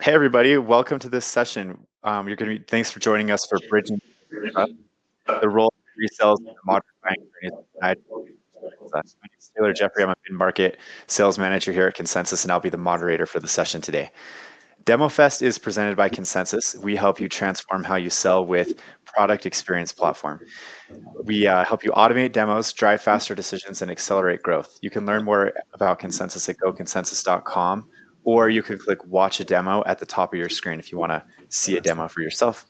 Hey everybody, welcome to this session. Thanks for joining us for Bridging Trust, the role of pre-sales in the modern buying journey. My name is Taylor Jeffrey. I'm a mid-market sales manager here at Consensus, and I'll be the moderator for the session today. DemoFest is presented by Consensus. We help you transform how you sell with product experience platform. We help you automate demos, drive faster decisions, and accelerate growth. You can learn more about Consensus at goconsensus.com, or you can click Watch a Demo at the top of your screen if you want to see a demo for yourself.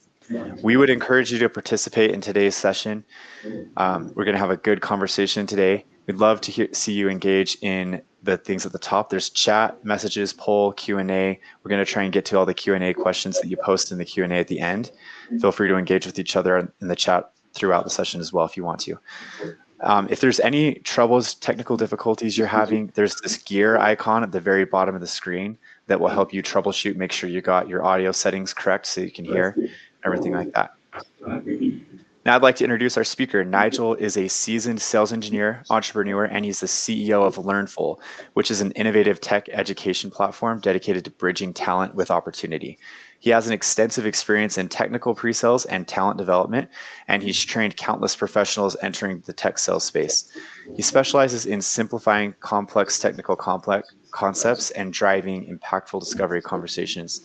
We would encourage you to participate in today's session. We're going to have a good conversation today. We'd love to see you engage in the things at the top. There's chat, messages, poll, Q&A. We're going to try and get to all the Q&A questions that you post in the Q&A at the end. Feel free to engage with each other in the chat throughout the session as well if you want to. If there's any troubles, technical difficulties you're having, there's this gear icon at the very bottom of the screen that will help you troubleshoot, make sure you got your audio settings correct so you can hear, everything like that. Now I'd like to introduce our speaker. Nigel is a seasoned sales engineer, entrepreneur, and he's the CEO of Learnful, which is an innovative tech education platform dedicated to bridging talent with opportunity. He has an extensive experience in technical pre-sales and talent development, and he's trained countless professionals entering the tech sales space. He specializes in simplifying complex technical concepts and driving impactful discovery conversations.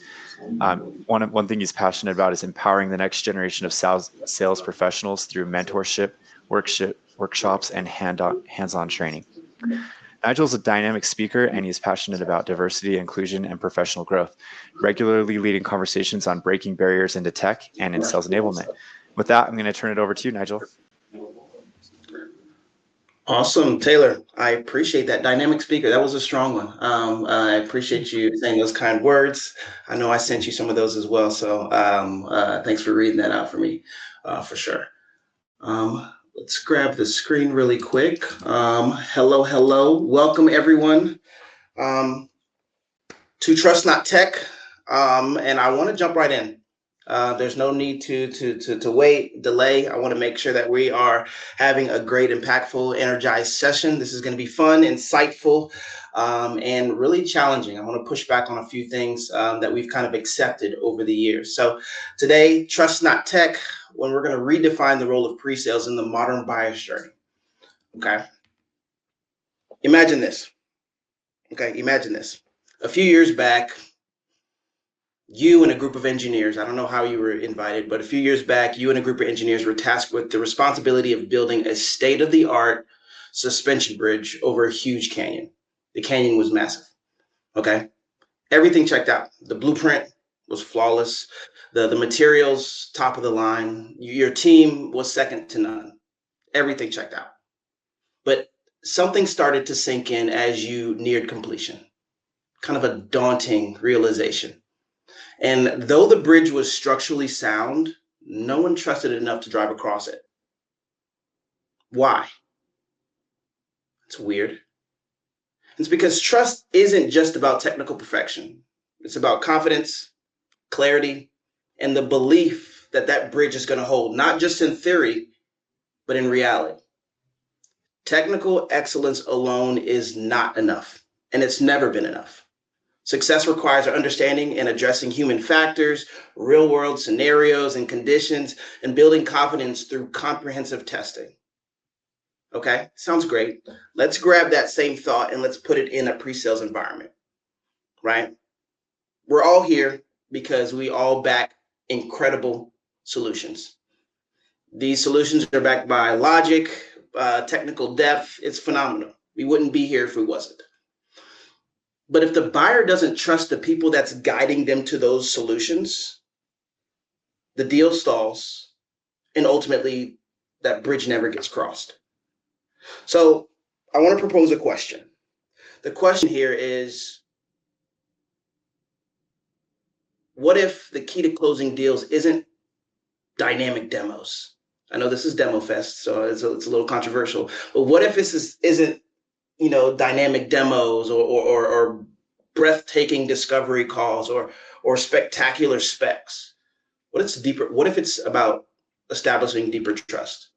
One thing he's passionate about is empowering the next generation of sales professionals through mentorship, workshops, and hands-on training. Nigel is a dynamic speaker, and he's passionate about diversity, inclusion, and professional growth, regularly leading conversations on breaking barriers into tech and in sales enablement. With that, I'm going to turn it over to you, Nigel. Awesome, Taylor. I appreciate that. Dynamic speaker. That was a strong one. I appreciate you saying those kind words. I know I sent you some of those as well. So thanks for reading that out for me, for sure. Let's grab the screen really quick. Hello. Welcome, everyone, to Trust Not Tech. And I want to jump right in. There's no need to wait, delay. I want to make sure that we are having a great, impactful, energized session. This is going to be fun, insightful, and really challenging. I want to push back on a few things that we've kind of accepted over the years. So today, Trust Not Tech, when we're going to redefine the role of pre-sales in the modern buyer's journey. Okay. Imagine this. A few years back, you and a group of engineers, I don't know how you were invited, but a few years back, you and a group of engineers were tasked with the responsibility of building a state-of-the-art suspension bridge over a huge canyon. The canyon was massive, okay? Everything checked out. The blueprint was flawless. The materials, top of the line. Your team was second to none. Everything checked out. But something started to sink in as you neared completion, kind of a daunting realization. And though the bridge was structurally sound, no one trusted it enough to drive across it. Why? It's weird. It's because trust isn't just about technical perfection. It's about confidence, clarity, and the belief that that bridge is going to hold, not just in theory, but in reality. Technical excellence alone is not enough, and it's never been enough. Success requires our understanding and addressing human factors, real-world scenarios and conditions, and building confidence through comprehensive testing. Okay, sounds great. Let's grab that same thought and let's put it in a pre-sales environment, right? We're all here because we all back incredible solutions. These solutions are backed by logic, technical depth. It's phenomenal. We wouldn't be here if we wasn't. But if the buyer doesn't trust the people that's guiding them to those solutions, the deal stalls, and ultimately that bridge never gets crossed. So I want to propose a question. The question here is, what if the key to closing deals isn't dynamic demos? I know this is DEMOFEST, so it's a little controversial, but what if this isn't dynamic demos or breathtaking discovery calls or spectacular specs? What if it's about establishing deeper trust?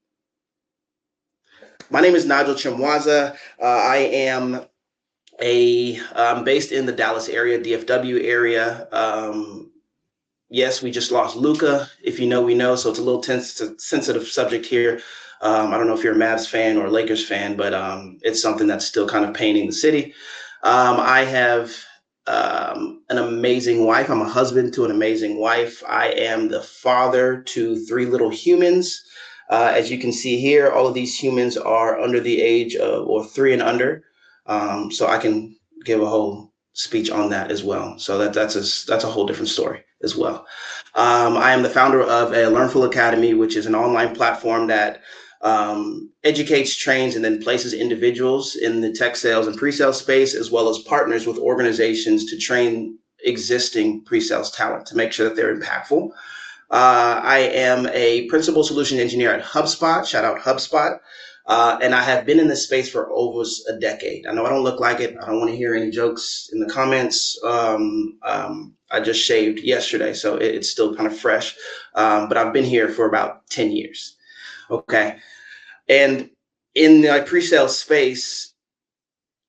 My name is Nigel Chimwaza. I am based in the Dallas area, DFW area. Yes, we just lost Luka. If you know, we know. So it's a little sensitive subject here. I don't know if you're a Mavs fan or a Lakers fan, but it's something that's still kind of paining the city. I have an amazing wife. I'm a husband to an amazing wife. I am the father to 3 little humans. As you can see here, all of these humans are under the age of, or 3 and under. So I can give a whole speech on that as well. So that's a whole different story as well. I am the founder of a Learnful Academy, which is an online platform that educates, trains, and then places individuals in the tech sales and pre-sales space, as well as partners with organizations to train existing pre-sales talent to make sure that they're impactful. I am a principal solution engineer at HubSpot. Shout out HubSpot. And I have been in this space for over a decade. I know I don't look like it. I don't want to hear any jokes in the comments. I just shaved yesterday, so it's still kind of fresh. But I've been here for about 10 years. Okay. And in the pre-sales space,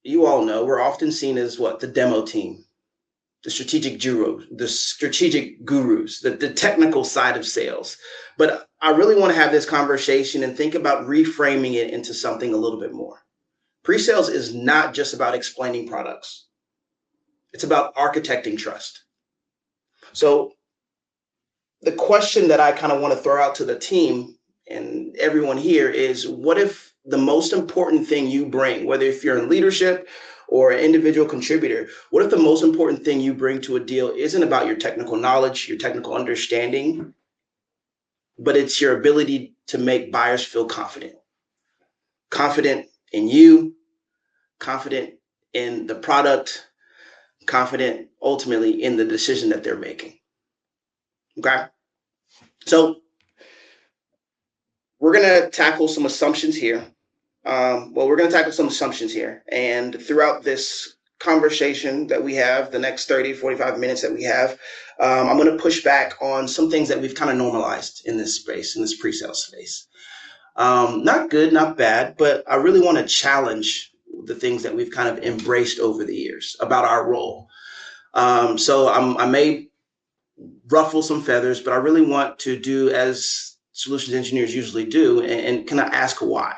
you all know we're often seen as what? The demo team, the strategic gurus, the technical side of sales. But I really want to have this conversation and think about reframing it into something a little bit more. Pre-sales is not just about explaining products. It's about architecting trust. So the question that I kind of want to throw out to the team and everyone here is, what if the most important thing you bring, whether if you're in leadership or an individual contributor, what if the most important thing you bring to a deal isn't about your technical knowledge, your technical understanding, but it's your ability to make buyers feel confident in you, confident in the product, confident ultimately in the decision that they're making. Okay. So we're going to tackle some assumptions here. We're going to tackle some assumptions here. And throughout this conversation that we have, the next 30, 45 minutes that we have, I'm going to push back on some things that we've kind of normalized in this space, in this pre-sale space. Not good, not bad, but I really want to challenge the things that we've kind of embraced over the years about our role. So I may ruffle some feathers, but I really want to do as solutions engineers usually do, and kind of ask why,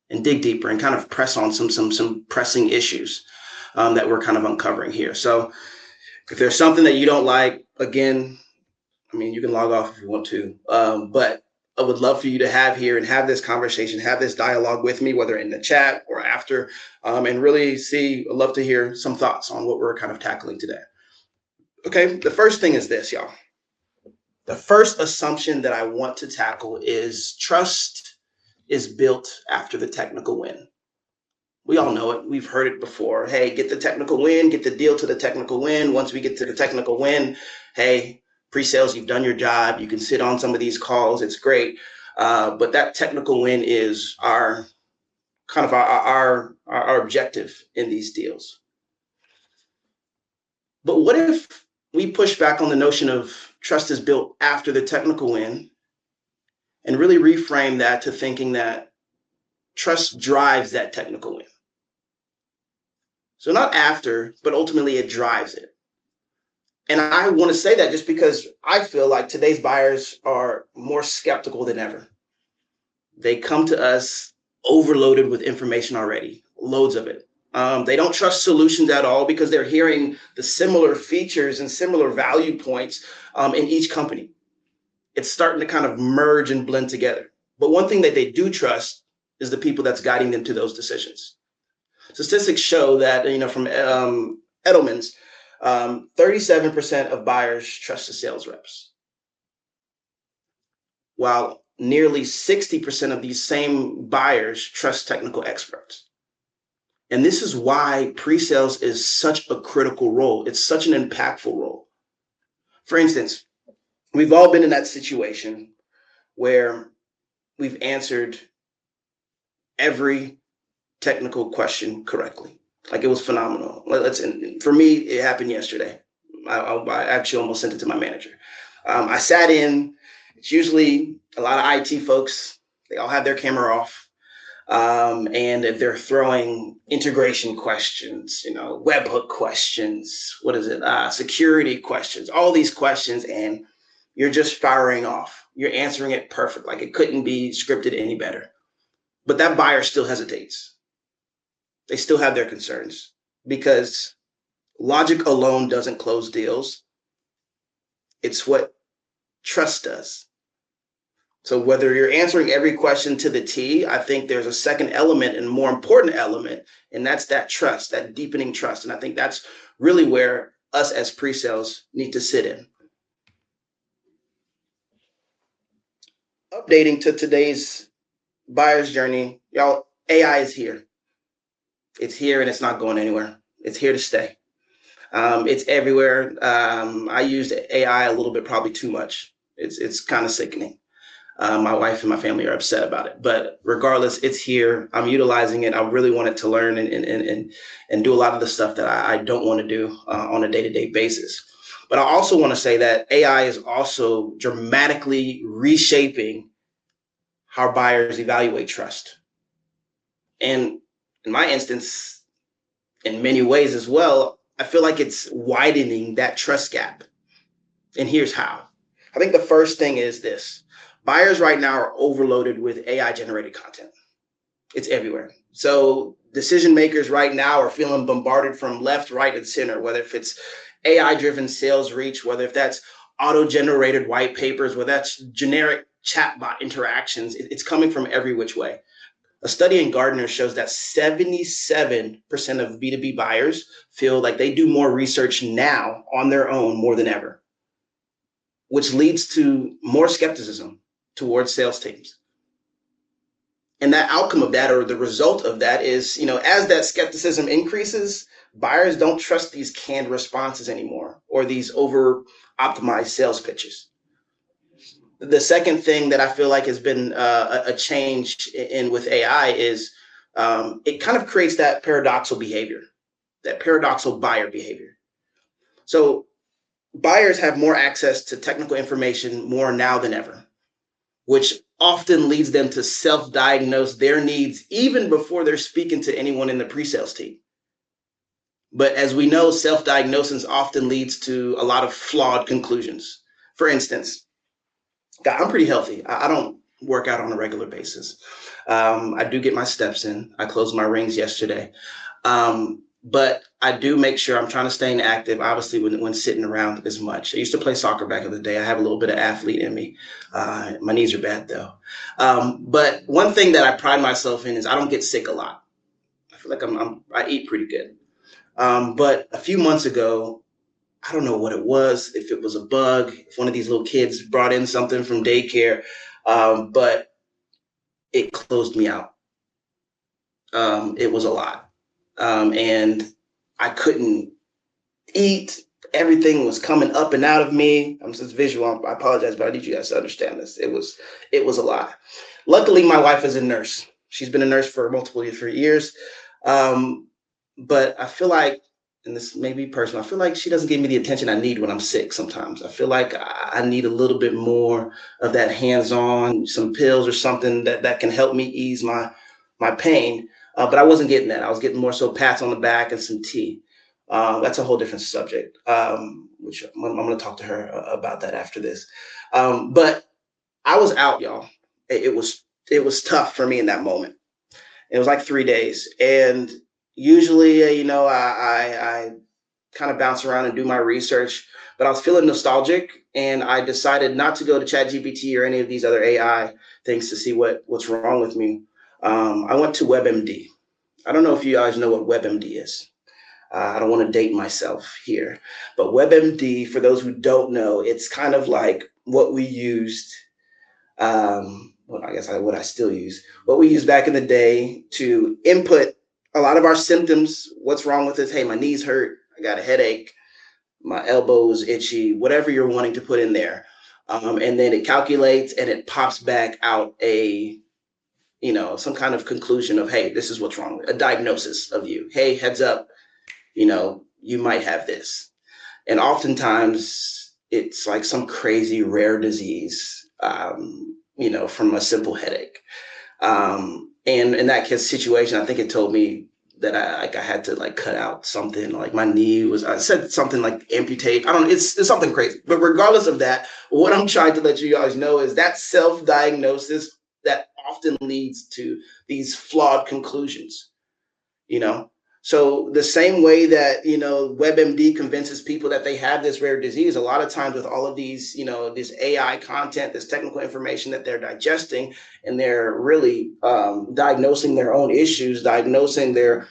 and dig deeper and kind of press on some pressing issues that we're kind of uncovering here. So if there's something that you don't like, again, I mean, you can log off if you want to, but I would love for you to have here and have this conversation, have this dialogue with me, whether in the chat or after, and really I'd love to hear some thoughts on what we're kind of tackling today. Okay, the first thing is this, y'all. The first assumption that I want to tackle is trust is built after the technical win. We all know it. We've heard it before. Hey, get the technical win, get the deal to the technical win. Once we get to the technical win, hey, pre-sales, you've done your job. You can sit on some of these calls. It's great. But that technical win is our objective in these deals. But what if we push back on the notion of trust is built after the technical win and really reframe that to thinking that trust drives that technical win? So not after, but ultimately it drives it. And I want to say that just because I feel like today's buyers are more skeptical than ever. They come to us overloaded with information already, loads of it. They don't trust solutions at all because they're hearing the similar features and similar value points in each company. It's starting to kind of merge and blend together. But one thing that they do trust is the people that's guiding them to those decisions. Statistics show that, from Edelman's, 37% of buyers trust the sales reps, while nearly 60% of these same buyers trust technical experts. And this is why pre-sales is such a critical role. It's such an impactful role. For instance, we've all been in that situation where we've answered every technical question correctly. Like, it was phenomenal. For me, it happened yesterday. I actually almost sent it to my manager. I sat in. It's usually a lot of IT folks. They all have their camera off. And if they're throwing integration questions, webhook questions, security questions, all these questions, and you're just firing off. You're answering it perfect, like it couldn't be scripted any better. But that buyer still hesitates. They still have their concerns because logic alone doesn't close deals. It's what trust does. So whether you're answering every question to the T, I think there's a second element and more important element, and that's that trust, that deepening trust. And I think that's really where us as pre-sales need to sit in. Updating to today's buyer's journey, y'all, AI is here. It's here and it's not going anywhere. It's here to stay. It's everywhere. I used AI a little bit, probably too much. It's kind of sickening. My wife and my family are upset about it, but regardless, it's here. I'm utilizing it. I really wanted to learn and do a lot of the stuff that I don't want to do on a day-to-day basis. But I also want to say that AI is also dramatically reshaping how buyers evaluate trust. And in my instance, in many ways as well, I feel like it's widening that trust gap. And here's how. I think the first thing is this. Buyers right now are overloaded with AI generated content. It's everywhere. So decision makers right now are feeling bombarded from left, right, and center, whether if it's AI driven sales reach, whether if that's auto generated white papers, whether that's generic chatbot interactions, it's coming from every which way. A study in Gartner shows that 77% of B2B buyers feel like they do more research now on their own more than ever, which leads to more skepticism towards sales teams. And that outcome of that, or the result of that, is, as that skepticism increases, buyers don't trust these canned responses anymore, or these over optimized sales pitches. The second thing that I feel like has been a change in with AI is it kind of creates that paradoxical behavior, that paradoxical buyer behavior. So buyers have more access to technical information more now than ever, which often leads them to self-diagnose their needs even before they're speaking to anyone in the pre-sales team. But as we know, self-diagnosis often leads to a lot of flawed conclusions. For instance, I'm pretty healthy. I don't work out on a regular basis. I do get my steps in. I closed my rings yesterday. But I do make sure I'm trying to stay active, obviously, when sitting around as much. I used to play soccer back in the day. I have a little bit of athlete in me. My knees are bad, though. But one thing that I pride myself in is I don't get sick a lot. I feel like I eat pretty good. But a few months ago, I don't know what it was, if it was a bug, if one of these little kids brought in something from daycare, but it closed me out. It was a lot. And I couldn't eat. Everything was coming up and out of me. I'm just visual. I apologize, but I need you guys to understand this. It was a lot. Luckily, my wife is a nurse. She's been a nurse for multiple years. But I feel like, and this may be personal, I feel like she doesn't give me the attention I need when I'm sick sometimes. I feel like I need a little bit more of that hands-on, some pills or something that can help me ease my pain. But I wasn't getting that. I was getting more so pats on the back and some tea. That's a whole different subject, which I'm going to talk to her about that after this. But I was out, y'all. It was tough for me in that moment. It was like 3 days. And usually, I kind of bounce around and do my research, but I was feeling nostalgic, and I decided not to go to ChatGPT or any of these other AI things to see what's wrong with me. I went to WebMD. I don't know if you guys know what WebMD is. I don't want to date myself here, but WebMD, for those who don't know, it's kind of like what we used. Well, I guess what I still use, what we used back in the day to input a lot of our symptoms. What's wrong with this? Hey, my knees hurt. I got a headache. My elbow is itchy, whatever you're wanting to put in there. And then it calculates and it pops back out some kind of conclusion of, hey, this is what's wrong, a diagnosis of you. Hey, heads up, you might have this. And oftentimes it's like some crazy rare disease, from a simple headache. And in that case situation, I think it told me that I had to like cut out something, like my knee was, I said something like amputate. I don't know, it's something crazy. But regardless of that, what I'm trying to let you guys know is that self-diagnosis that often leads to these flawed conclusions, you know. So the same way that, you know, WebMD convinces people that they have this rare disease, a lot of times with all of these, you know, this AI content, this technical information that they're digesting, and they're really diagnosing their own issues, diagnosing their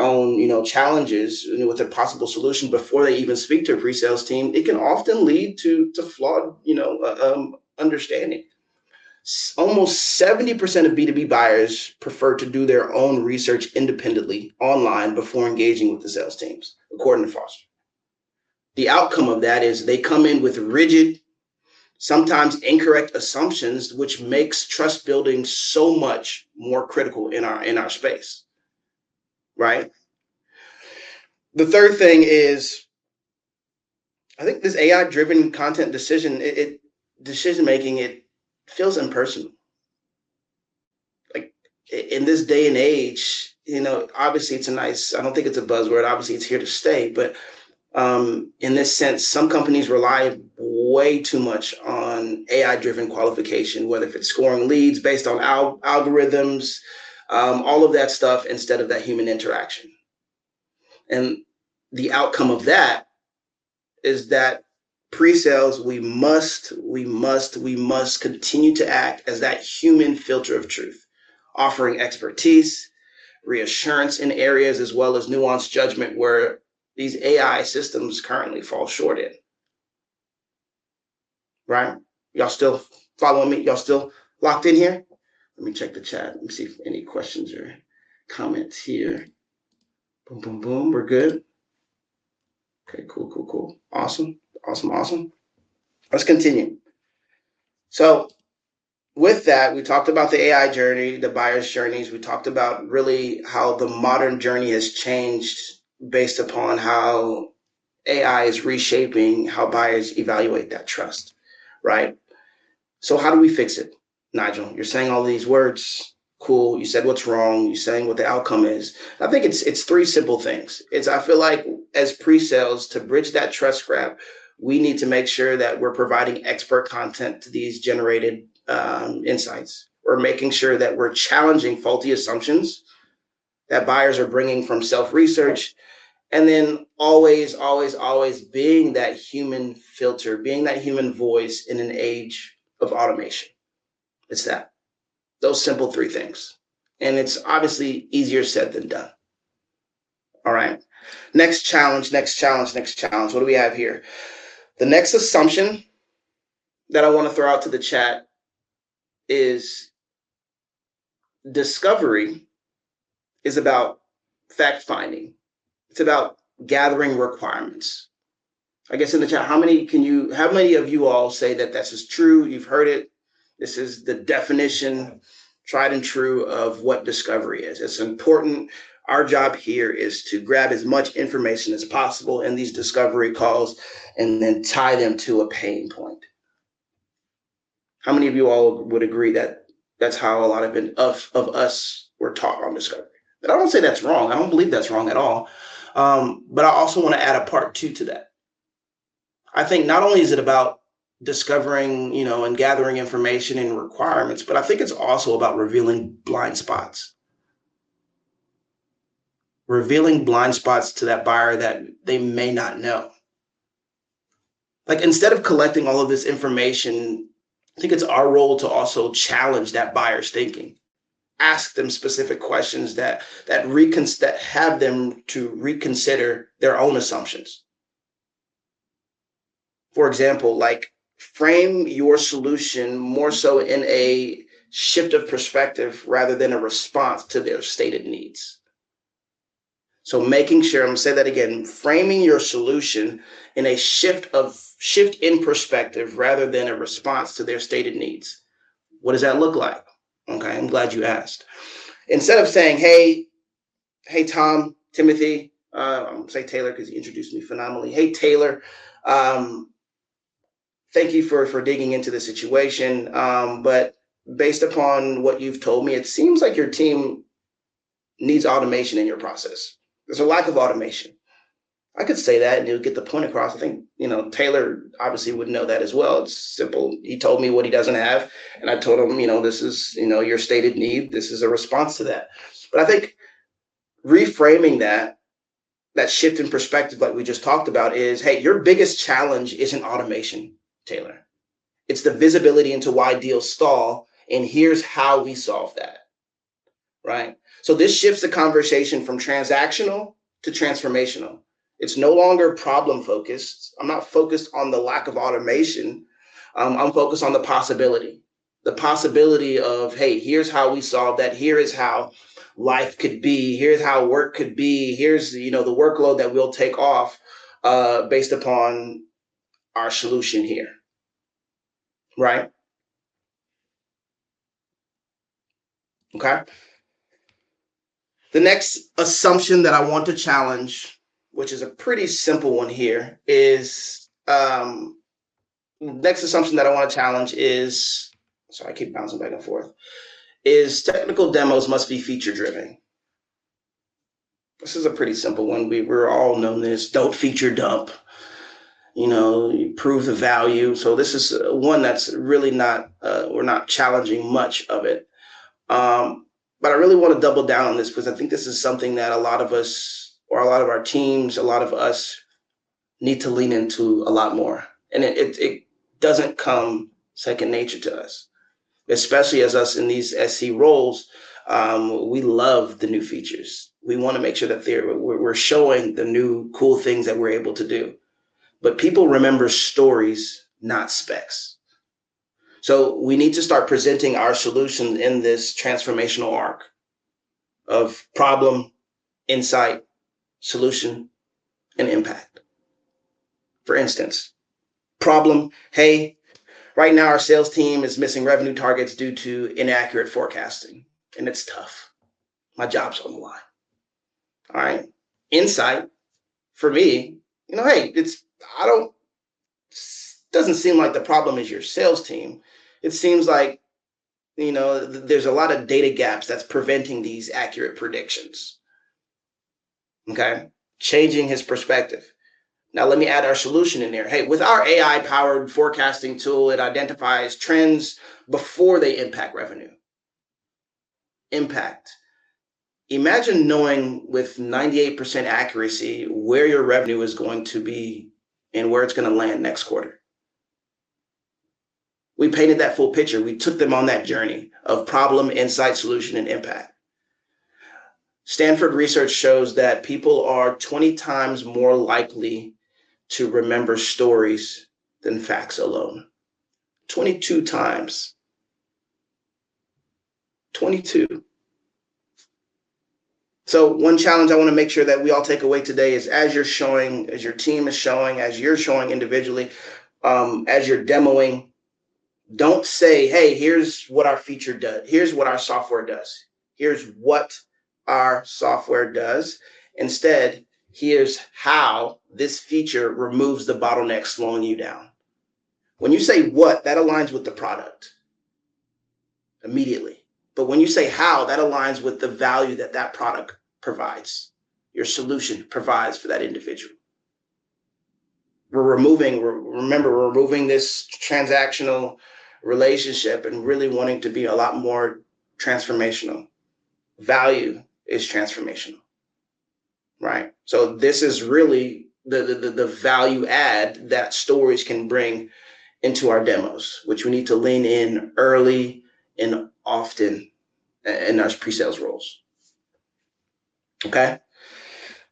own, you know, challenges, you know, with a possible solution before they even speak to a pre-sales team, it can often lead to flawed, you know, understanding. Almost 70% of B2B buyers prefer to do their own research independently online before engaging with the sales teams, according to Foster. The outcome of that is they come in with rigid, sometimes incorrect assumptions, which makes trust building so much more critical in our space, right? The third thing is, I think this AI driven content decision making, it feels impersonal. Like in this day and age, you know, obviously it's a nice, I don't think it's a buzzword, obviously it's here to stay, but in this sense, some companies rely way too much on AI driven qualification, whether if it's scoring leads based on algorithms, all of that stuff instead of that human interaction. And the outcome of that is that pre-sales, we must continue to act as that human filter of truth, offering expertise, reassurance in areas, as well as nuanced judgment where these AI systems currently fall short in. Right? Y'all still following me? Y'all still locked in here? Let me check the chat. Let me see if any questions or comments here. Boom, boom, boom. We're good. Okay, cool, cool, cool. Awesome, awesome, awesome. Let's continue. So with that, we talked about the AI journey, the buyer's journeys. We talked about really how the modern journey has changed based upon how AI is reshaping how buyers evaluate that trust, right? So how do we fix it, Nigel? You're saying all these words, cool. You said what's wrong. You're saying what the outcome is. I think it's three simple things. I feel like as pre-sales, to bridge that trust gap, we need to make sure that we're providing expert content to these generated insights. We're making sure that we're challenging faulty assumptions that buyers are bringing from self-research, and then always, always, always being that human filter, being that human voice in an age of automation. It's those simple three things. And it's obviously easier said than done. All right. Next challenge, next challenge, next challenge. What do we have here? The next assumption that I want to throw out to the chat is discovery is about fact finding. It's about gathering requirements. I guess in the chat, how many of you all say that this is true? You've heard it. This is the definition, tried and true, of what discovery is. It's important. Our job here is to grab as much information as possible in these discovery calls and then tie them to a pain point. How many of you all would agree that that's how a lot of us were taught on discovery? But I don't say that's wrong. I don't believe that's wrong at all. But I also want to add a part two to that. I think not only is it about discovering, you know, and gathering information and requirements, but I think it's also about revealing blind spots. Revealing blind spots to that buyer that they may not know. Like, instead of collecting all of this information, I think it's our role to also challenge that buyer's thinking. Ask them specific questions that have them to reconsider their own assumptions. For example, like, frame your solution more so in a shift of perspective rather than a response to their stated needs. So making sure, I'm gonna say that again, framing your solution in a shift in perspective rather than a response to their stated needs. What does that look like? Okay, I'm glad you asked. Instead of saying, hey, Tom, Timothy, I'm gonna say Taylor because he introduced me phenomenally. Hey, Taylor, thank you for digging into the situation. But based upon what you've told me, it seems like your team needs automation in your process. There's a lack of automation. I could say that and it would get the point across. I think, Taylor obviously would know that as well. It's simple. He told me what he doesn't have. And I told him, this is, your stated need. This is a response to that. But I think reframing that shift in perspective, like we just talked about, is, hey, your biggest challenge isn't automation, Taylor. It's the visibility into why deals stall. And here's how we solve that. Right. So this shifts the conversation from transactional to transformational. It's no longer problem focused. I'm not focused on the lack of automation. I'm focused on the possibility of, hey, here's how we solve that. Here is how life could be. Here's how work could be. Here's, the workload that we'll take off based upon our solution here. Right. Okay. The next assumption that I want to challenge, which is a pretty simple one here, is next assumption that I want to challenge is, sorry, I keep bouncing back and forth, is technical demos must be feature driven. This is a pretty simple one. We're all known this. Don't feature dump. You prove the value. So this is one that's really not, we're not challenging much of it. But I really want to double down on this because I think this is something that a lot of us, or a lot of our teams, a lot of us need to lean into a lot more. And it doesn't come second nature to us, especially as us in these SC roles. We love the new features. We want to make sure that we're showing the new cool things that we're able to do. But people remember stories, not specs. So we need to start presenting our solution in this transformational arc of problem, insight, solution, and impact. For instance, problem, hey, right now our sales team is missing revenue targets due to inaccurate forecasting, and it's tough. My job's on the line. All right. Insight, for me, hey, doesn't seem like the problem is your sales team. It seems like, there's a lot of data gaps that's preventing these accurate predictions. Okay. Changing his perspective. Now, let me add our solution in there. Hey, with our AI powered forecasting tool, it identifies trends before they impact revenue. Impact. Imagine knowing with 98% accuracy where your revenue is going to be and where it's going to land next quarter. We painted that full picture. We took them on that journey of problem, insight, solution, and impact. Stanford research shows that people are 20 times more likely to remember stories than facts alone. 22 times. 22. So one challenge I want to make sure that we all take away today is, as you're showing, as your team is showing, as you're showing individually, as you're demoing, don't say, hey, here's what our feature does. Here's what our software does. Here's what our software does. Instead, here's how this feature removes the bottleneck slowing you down. When you say what, that aligns with the product immediately. But when you say how, that aligns with the value that that product provides, your solution provides for that individual. We're removing this transactional relationship and really wanting to be a lot more transformational. Value is transformational, right? So this is really the value add that stories can bring into our demos, which we need to lean in early and often in our pre-sales roles. Okay.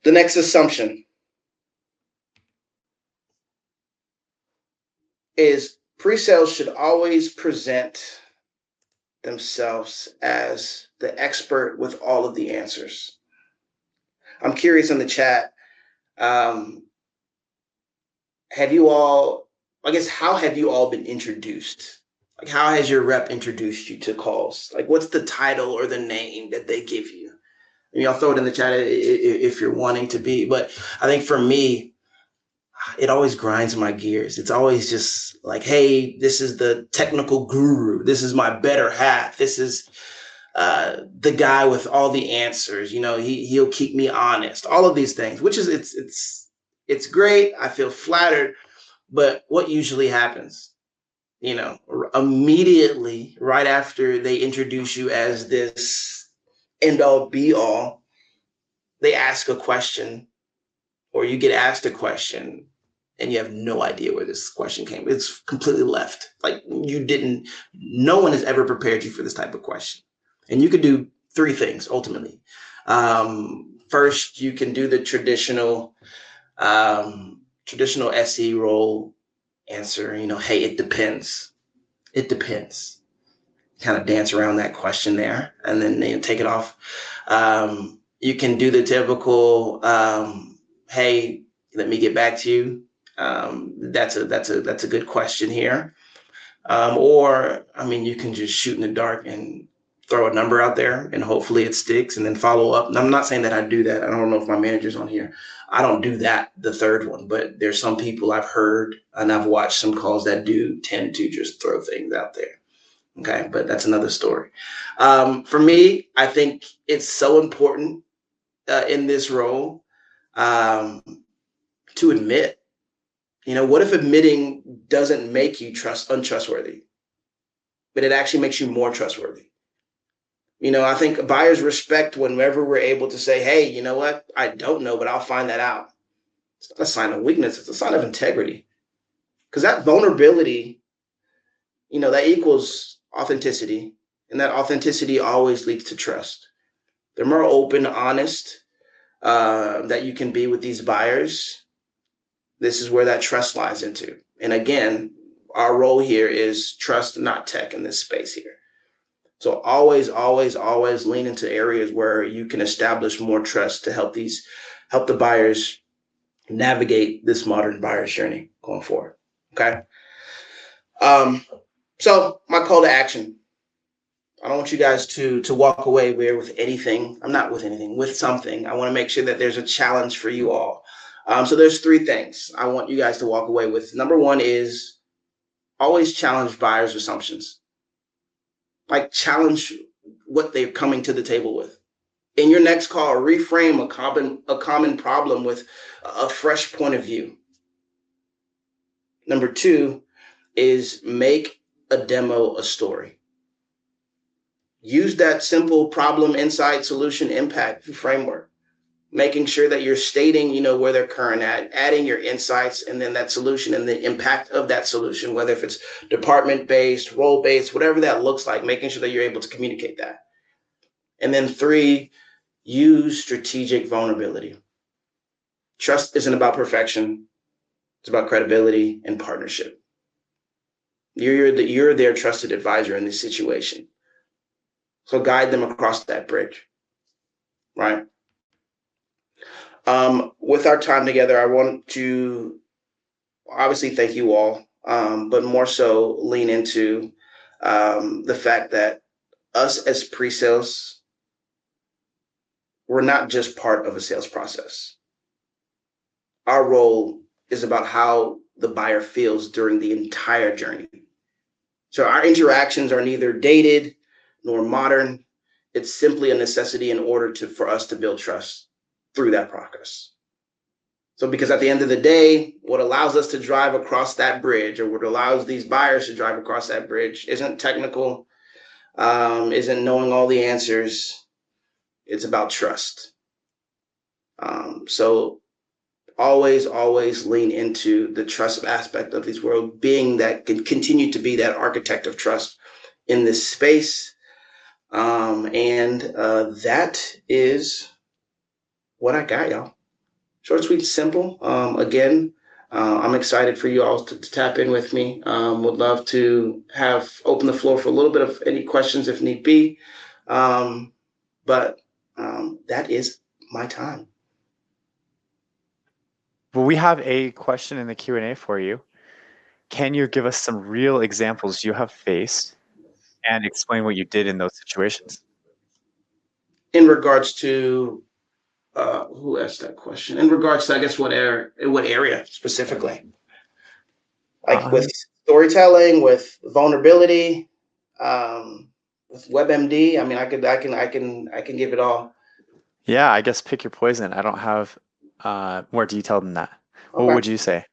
The next assumption is pre-sales should always present themselves as the expert with all of the answers. I'm curious in the chat, how have you all been introduced? Like, how has your rep introduced you to calls? Like, what's the title or the name that they give you? I mean, I'll throw it in the chat if you're wanting to be. But I think for me, it always grinds my gears. It's always just like, hey, this is the technical guru. This is my better half. This is the guy with all the answers. He'll keep me honest. All of these things, which is it's great. I feel flattered. But what usually happens? Immediately right after they introduce you as this end all be all, they ask a question, or you get asked a question, and you have no idea where this question came. It's completely left. Like no one has ever prepared you for this type of question. And you could do three things ultimately. First, you can do the traditional SE role answer. Hey, it depends. It depends. Kind of dance around that question there, and then take it off. You can do the typical, hey, let me get back to you. That's a good question here. Or you can just shoot in the dark and throw a number out there, and hopefully it sticks, and then follow up. And I'm not saying that I do that. I don't know if my manager's on here. I don't do that, the third one, but there's some people I've heard and I've watched some calls that do tend to just throw things out there. Okay, but that's another story. For me, I think it's so important in this role to admit. What if admitting doesn't make you untrustworthy, but it actually makes you more trustworthy? I think buyers respect whenever we're able to say, hey, you know what? I don't know, but I'll find that out. It's not a sign of weakness. It's a sign of integrity. Because that vulnerability, that equals authenticity. And that authenticity always leads to trust. The more open, honest that you can be with these buyers, this is where that trust lies into. And again, our role here is trust, not tech in this space here. So always, always, always lean into areas where you can establish more trust to help the buyers navigate this modern buyer's journey going forward. Okay. So my call to action. I don't want you guys to walk away with anything. I'm not with anything, with something. I want to make sure that there's a challenge for you all. So there's three things I want you guys to walk away with. Number one is always challenge buyers' assumptions. Like challenge what they're coming to the table with. In your next call, reframe a common problem with a fresh point of view. Number two is make a demo a story. Use that simple problem, insight, solution, impact framework, making sure that you're stating, where they're current at, adding your insights, and then that solution and the impact of that solution, whether if it's department-based, role-based, whatever that looks like, making sure that you're able to communicate that. And then three, use strategic vulnerability. Trust isn't about perfection. It's about credibility and partnership. You're their trusted advisor in this situation. So guide them across that bridge, right? With our time together, I want to obviously thank you all, but more so lean into the fact that us as pre-sales, we're not just part of a sales process. Our role is about how the buyer feels during the entire journey. So our interactions are neither dated nor modern. It's simply a necessity in order for us to build trust through that process. So because at the end of the day, what allows us to drive across that bridge, or what allows these buyers to drive across that bridge, isn't technical, isn't knowing all the answers. It's about trust. So always, always lean into the trust aspect of this world, being that can continue to be that architect of trust in this space. And that is what I got, y'all. Short, sweet, simple. Again, I'm excited for you all to tap in with me. Would love to open the floor for a little bit of any questions if need be. But that is my time. Well, we have a question in the Q&A for you. Can you give us some real examples you have faced and explain what you did in those situations? In regards to Who asked that question? In regards to, I guess, what area specifically? Like with Um, storytelling, with vulnerability, with WebMD. I mean, I can give it all. yeah, I guess pick your poison. I don't have more detail than that. What Okay. would you say?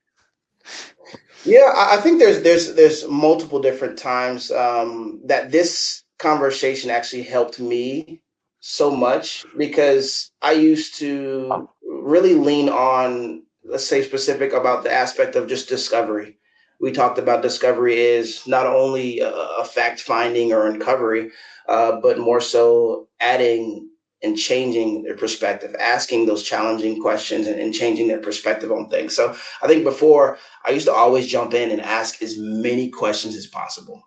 Yeah, I think there's multiple different times that this conversation actually helped me so much because I used to really lean on, let's say, specific about the aspect of just discovery. We talked about discovery is not only a fact finding or uncovery, but more so adding and changing their perspective, asking those challenging questions and changing their perspective on things. So I think before I used to always jump in and ask as many questions as possible.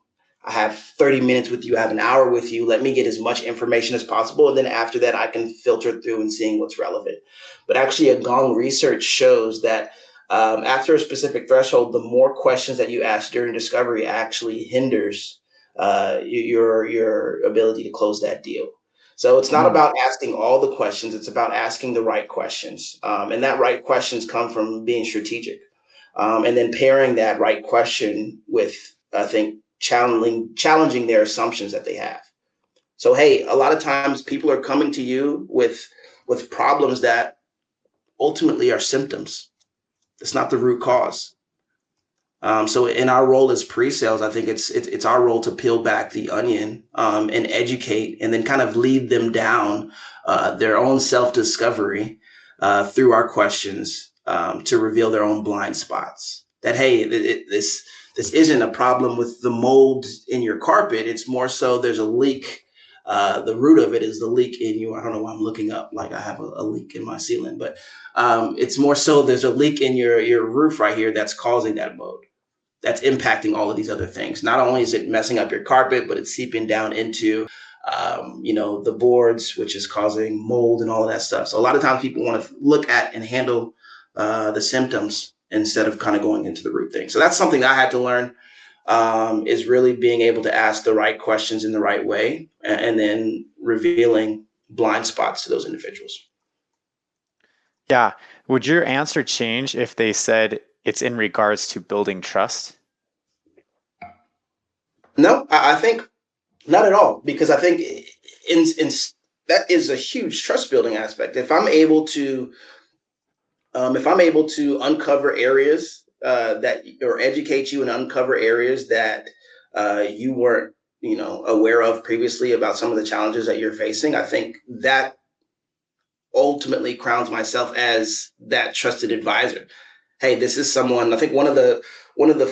I have 30 minutes with you, I have an hour with you. Let me get as much information as possible. And then after that, I can filter through and seeing what's relevant. But actually, a Gong research shows that after a specific threshold, the more questions that you ask during discovery actually hinders your ability to close that deal. So it's not Mm, about asking all the questions, it's about asking the right questions. And that right questions come from being strategic, and then pairing that right question with, I think, challenging their assumptions that they have. So hey, a lot of times people are coming to you with problems that ultimately are symptoms. It's not the root cause. So in our role as pre-sales, I think it's our role to peel back the onion, and educate, and then kind of lead them down their own self-discovery through our questions, to reveal their own blind spots. That hey, this isn't a problem with the mold in your carpet. It's more so there's a leak. The root of it is the leak in you. I don't know why I'm looking up like I have a leak in my ceiling, but it's more so there's a leak in your roof right here that's causing that mold, that's impacting all of these other things. Not only is it messing up your carpet, but it's seeping down into, the boards, which is causing mold and all of that stuff. So a lot of times people want to look at and handle the symptoms instead of kind of going into the root thing. So that's something I had to learn, is really being able to ask the right questions in the right way, and then revealing blind spots to those individuals. yeah. Would your answer change if they said it's in regards to building trust? No, I think not at all, because I think in that is a huge trust building aspect. If I'm able to uncover areas that, or educate you and uncover areas that you weren't, aware of previously about some of the challenges that you're facing, I think that ultimately crowns myself as that trusted advisor. Hey, this is someone. I think one of the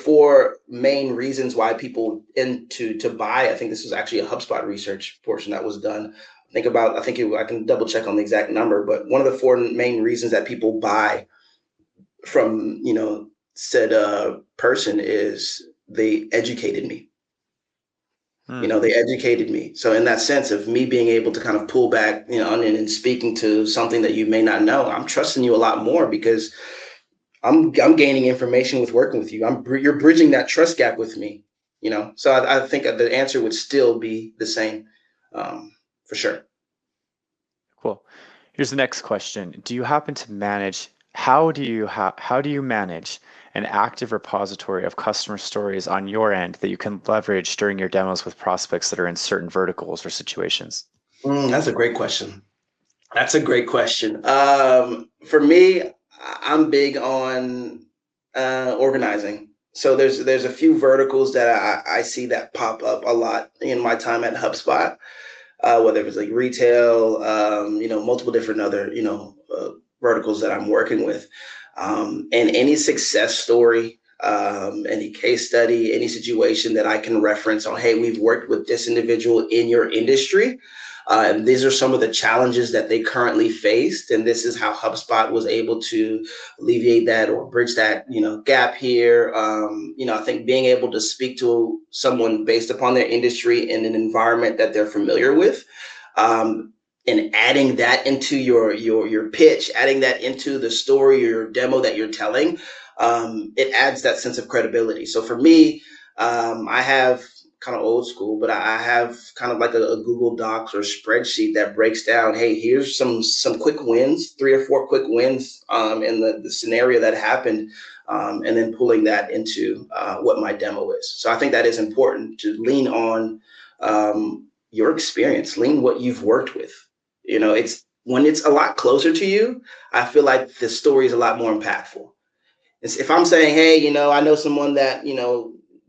four main reasons why people tend to buy. I think this was actually a HubSpot research portion that was done. I can double check on the exact number, but one of the four main reasons that people buy from said person is they educated me. Mm, They educated me. So in that sense of me being able to kind of pull back, and speaking to something that you may not know, I'm trusting you a lot more because I'm gaining information with working with you. You're bridging that trust gap with me. So I think the answer would still be the same, for sure. cool. Here's the next question. Do you happen to manage, how do you manage an active repository of customer stories on your end that you can leverage during your demos with prospects that are in certain verticals or situations? That's a great question. That's a great question. For me, I'm big on organizing. So there's a few verticals that I see that pop up a lot in my time at HubSpot, whether it was like retail, multiple different other, verticals that I'm working with. And any success story, any case study, any situation that I can reference on, hey, we've worked with this individual in your industry. And these are some of the challenges that they currently faced, and this is how HubSpot was able to alleviate that or bridge that, gap here. I think being able to speak to someone based upon their industry in an environment that they're familiar with, um, and adding that into your pitch, adding that into the story or your demo that you're telling, it adds that sense of credibility. So for me, I have kind of old school, but I have kind of like a Google Docs or spreadsheet that breaks down, hey, here's some quick wins, 3 or 4 quick wins in the scenario that happened, and then pulling that into what my demo is. So I think that is important to lean on your experience, lean what you've worked with. It's when it's a lot closer to you, I feel like the story is a lot more impactful. If I'm saying, hey, I know someone that,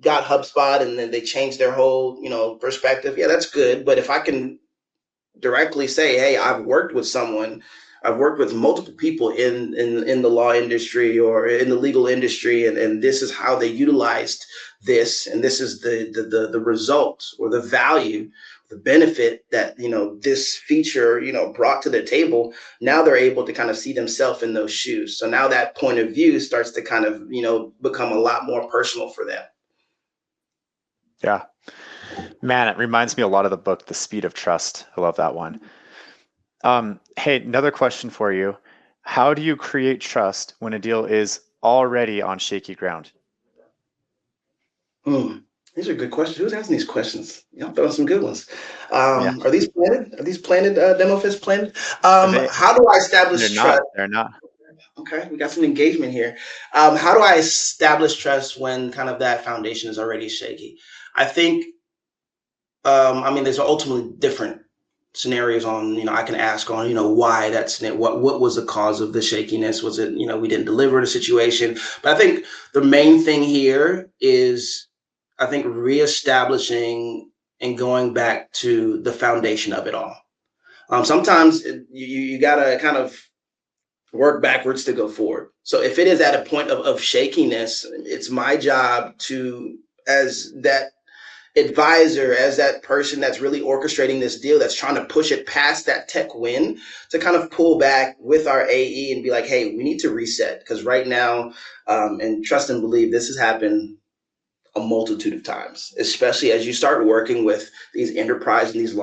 got HubSpot and then they changed their whole, perspective. Yeah, that's good. But if I can directly say, hey, I've worked with multiple people in the law industry or in the legal industry, and this is how they utilized this, and this is the result or the value, the benefit that this feature brought to the table. Now they're able to kind of see themselves in those shoes. So now that point of view starts to kind of become a lot more personal for them. Yeah. Man, it reminds me a lot of the book, The Speed of Trust. I love that one. Hey, another question for you. How do you create trust when a deal is already on shaky ground? These are good questions. Who's asking these questions? Y'all throwing some good ones. Yeah. Are these planted? Are these planted? DemoFest planted? They, How do I establish they're not. trust? They're not. Okay, we got some engagement here. How do I establish trust when kind of that foundation is already shaky? I think, there's ultimately different scenarios on, I can ask on, why that's what was the cause of the shakiness? Was it, we didn't deliver the situation? But I think the main thing here is, I think, reestablishing and going back to the foundation of it all. Sometimes you gotta kind of work backwards to go forward. So if it is at a point of shakiness, it's my job to, as that advisor, as that person that's really orchestrating this deal, that's trying to push it past that tech win, to kind of pull back with our AE and be like, hey, we need to reset. Because right now, and trust and believe, this has happened a multitude of times, especially as you start working with these enterprise and these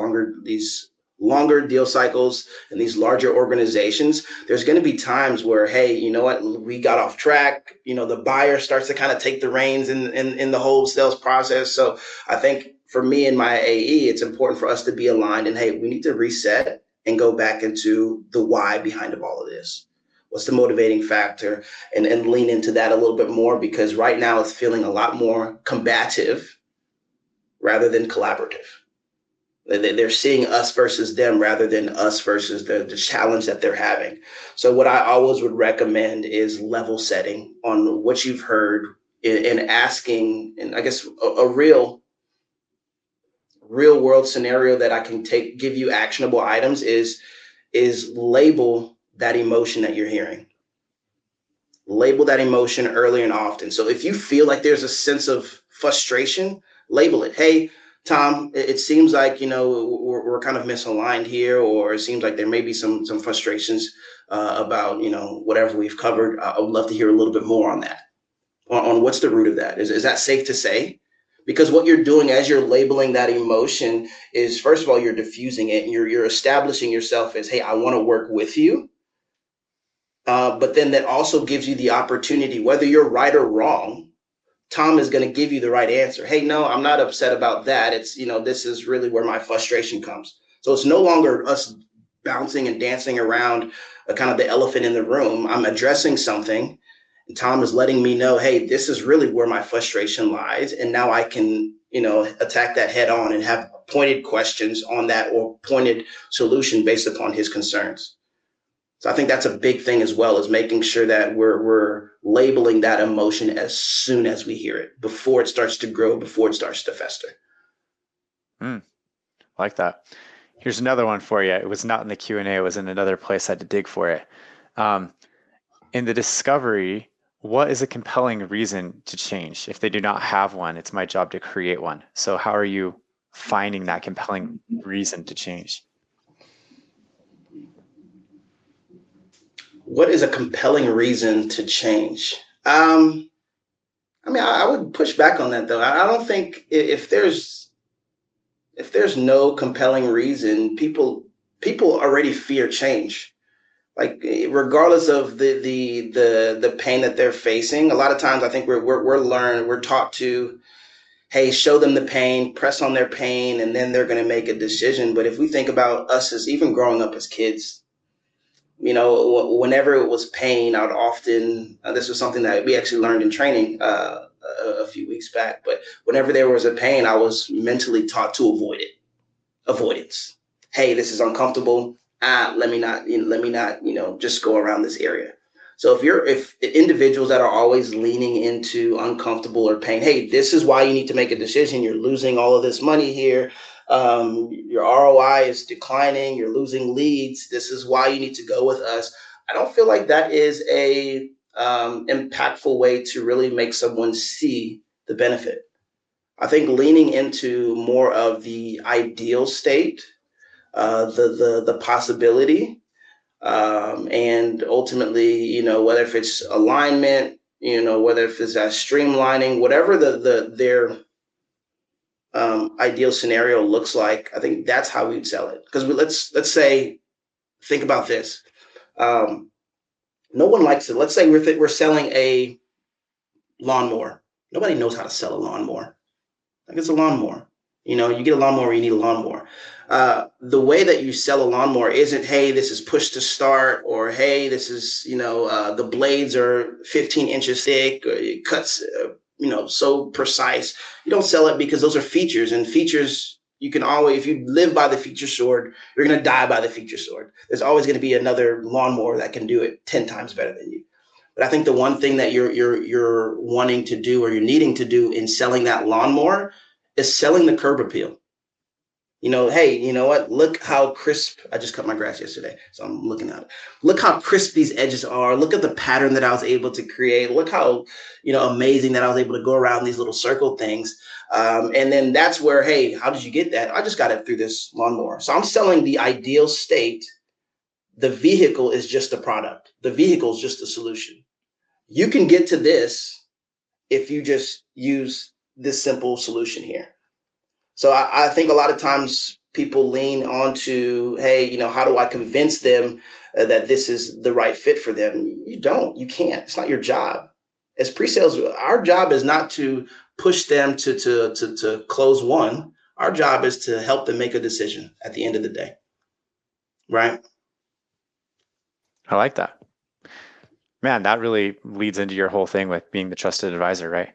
longer deal cycles and these larger organizations. There's going to be times where, hey, you know what, we got off track. The buyer starts to kind of take the reins in the whole sales process. So I think for me and my AE, it's important for us to be aligned, and hey, we need to reset and go back into the why behind of all of this. What's the motivating factor, and lean into that a little bit more, because right now it's feeling a lot more combative rather than collaborative. They're seeing us versus them rather than us versus the challenge that they're having. So what I always would recommend is level setting on what you've heard, and asking, and I guess a real world scenario that I can give you actionable items is label that emotion that you're hearing. Label that emotion early and often. So if you feel like there's a sense of frustration, label it. Hey, Tom, it seems like, we're kind of misaligned here, or it seems like there may be some frustrations about, whatever we've covered. I would love to hear a little bit more on that, on what's the root of that. Is that safe to say? Because what you're doing as you're labeling that emotion is, first of all, you're diffusing it, and you're establishing yourself as, hey, I want to work with you. But then that also gives you the opportunity, whether you're right or wrong, Tom is going to give you the right answer. Hey, no, I'm not upset about that. It's, this is really where my frustration comes. So it's no longer us bouncing and dancing around kind of the elephant in the room. I'm addressing something, and Tom is letting me know, hey, this is really where my frustration lies. And now I can, attack that head on and have pointed questions on that, or pointed solution based upon his concerns. So I think that's a big thing as well, is making sure that we're labeling that emotion as soon as we hear it, before it starts to grow, before it starts to fester. Like that. Here's another one for you. It was not in the Q&A. It was in another place. I had to dig for it. In the discovery, what is a compelling reason to change? If they do not have one, it's my job to create one. So how are you finding that compelling reason to change? What is a compelling reason to change? I would push back on that, though. I don't think if there's no compelling reason, people already fear change. Like, regardless of the pain that they're facing, a lot of times I think we're taught to hey, show them the pain, press on their pain, and then they're going to make a decision. But if we think about us as even growing up as kids, whenever it was pain, I would often, this was something that we actually learned in training a few weeks back, but whenever there was a pain, I was mentally taught to avoid it. Avoidance. Hey, this is uncomfortable. Let me not, just go around this area. So if individuals that are always leaning into uncomfortable or pain, hey, this is why you need to make a decision. You're losing all of this money here. Your ROI is declining. You're losing leads. This is why you need to go with us. I don't feel like that is a impactful way to really make someone see the benefit. I think leaning into more of the ideal state, the possibility, and ultimately, whether if it's alignment, whether if it's that streamlining, whatever their ideal scenario looks like, I think that's how we'd sell it. Because let's say, think about this. No one likes it. Let's say we're selling a lawnmower. Nobody knows how to sell a lawnmower. Like, it's a lawnmower. You get a lawnmower, you need a lawnmower. The way that you sell a lawnmower isn't, hey, this is push to start, or hey, this is, the blades are 15 inches thick, or it cuts, so precise. You don't sell it because those are features, and features, you can always, if you live by the feature sword, you're going to die by the feature sword. There's always going to be another lawnmower that can do it 10 times better than you. But I think the one thing that you're wanting to do, or you're needing to do in selling that lawnmower, is selling the curb appeal. Hey, you know what? Look how crisp. I just cut my grass yesterday, so I'm looking at it. Look how crisp these edges are. Look at the pattern that I was able to create. Look how, amazing that I was able to go around these little circle things. And then that's where, hey, how did you get that? I just got it through this lawnmower. So I'm selling the ideal state. The vehicle is just a product. The vehicle is just a solution. You can get to this if you just use this simple solution here. So I think a lot of times people lean onto, hey, how do I convince them that this is the right fit for them? You don't. You can't. It's not your job. As pre-sales, our job is not to push them to close one. Our job is to help them make a decision at the end of the day. Right? I like that. Man, that really leads into your whole thing with being the trusted advisor, right?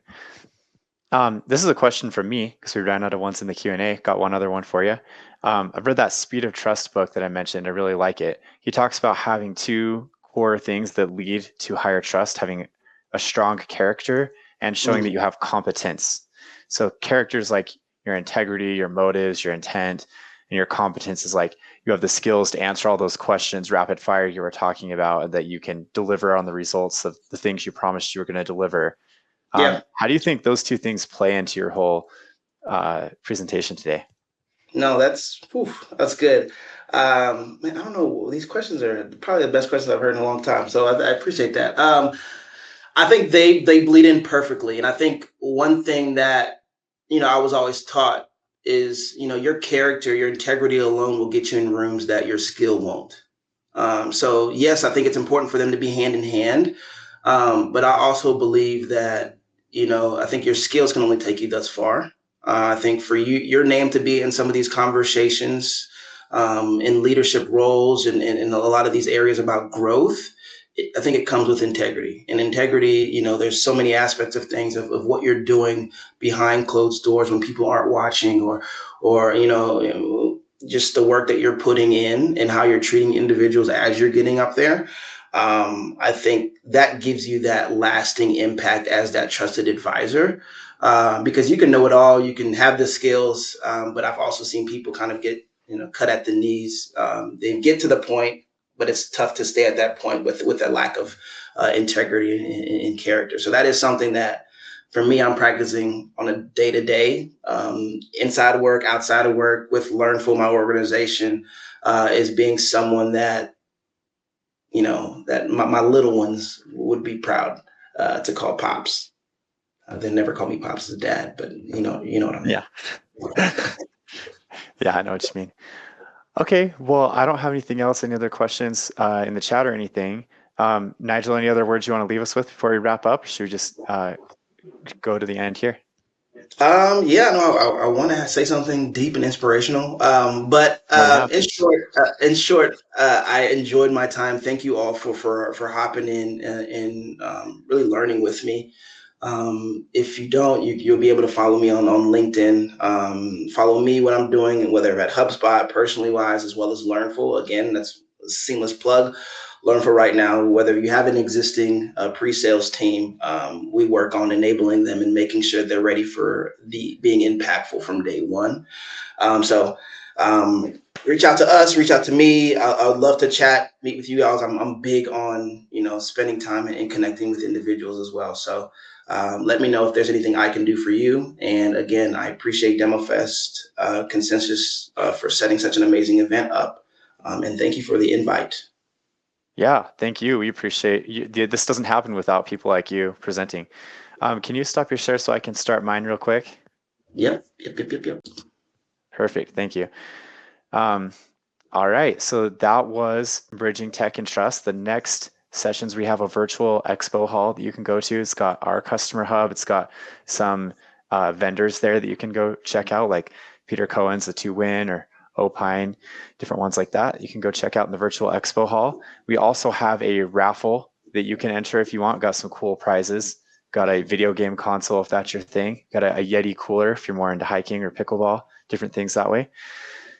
This is a question from me because we ran out of ones in the Q&A. Got one other one for you. I've read that Speed of Trust book that I mentioned. I really like it. He talks about having two core things that lead to higher trust, having a strong character and showing that you have competence. So characters like your integrity, your motives, your intent, and your competence is like you have the skills to answer all those questions rapid fire you were talking about, and that you can deliver on the results of the things you promised you were going to deliver. Yeah. How do you think those two things play into your whole presentation today? No, that's good. Man, I don't know. These questions are probably the best questions I've heard in a long time. So I appreciate that. I think they bleed in perfectly. And I think one thing that, I was always taught is, your character, your integrity alone will get you in rooms that your skill won't. So yes, I think it's important for them to be hand in hand. But I also believe that, I think your skills can only take you thus far. I think for your name to be in some of these conversations, in leadership roles and in a lot of these areas about growth, I think it comes with integrity. And integrity, there's so many aspects of things of what you're doing behind closed doors when people aren't watching, or just the work that you're putting in and how you're treating individuals as you're getting up there. I think that gives you that lasting impact as that trusted advisor, because you can know it all, you can have the skills, but I've also seen people kind of get cut at the knees. They get to the point, but it's tough to stay at that point with a lack of integrity and character. So that is something that, for me, I'm practicing on a day-to-day, inside work, outside of work, with Learn for my organization, is being someone that that my little ones would be proud to call pops. They never call me pops as a dad, but you know what I mean. Yeah. Yeah, I know what you mean. Okay, well, I don't have anything else, any other questions in the chat or anything. Nigel, any other words you want to leave us with before we wrap up? Or should we just go to the end here? Yeah, no, I want to say something deep and inspirational. But No, yeah, please. I enjoyed my time. Thank you all for hopping in and really learning with me. If you don't, you'll be able to follow me on LinkedIn. Follow me what I'm doing, and whether at HubSpot, personally wise, as well as Learnful. Again, that's a seamless plug. Learnful right now, whether you have an existing pre-sales team, we work on enabling them and making sure they're ready for the being impactful from day one. So reach out to us, reach out to me. I would love to chat, meet with you guys. I'm big on spending time and connecting with individuals as well. So let me know if there's anything I can do for you. And again, I appreciate DemoFest Consensus for setting such an amazing event up. And thank you for the invite. Yeah, thank you. We appreciate you. This doesn't happen without people like you presenting. Can you stop your share so I can start mine real quick? Yep. Perfect. Thank you. Um, all right. So that was Bridging Tech and Trust. The next sessions, we have a virtual expo hall that you can go to. It's got our customer hub. It's got some vendors there that you can go check out, like Peter Cohen's, the 2Win, or Opine, different ones like that. You can go check out in the virtual expo hall. We also have a raffle that you can enter if you want. Got some cool prizes. Got a video game console if that's your thing. Got a Yeti cooler if you're more into hiking or pickleball, different things that way.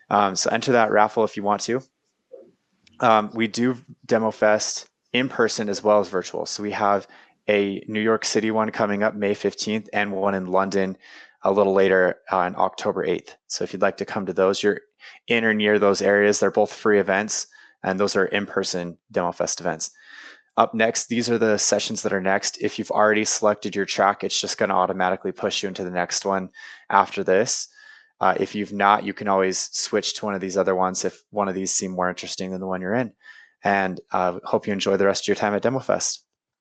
So enter that raffle if you want to. We do DemoFest in person as well as virtual. So we have a New York City one coming up May 15th and one in London a little later on October 8th. So if you'd like to come to those, you're in or near those areas. They're both free events, and those are in-person DemoFest events. Up next, these are the sessions that are next. If you've already selected your track, it's just going to automatically push you into the next one after this. If you've not, you can always switch to one of these other ones if one of these seem more interesting than the one you're in. And hope you enjoy the rest of your time at DemoFest.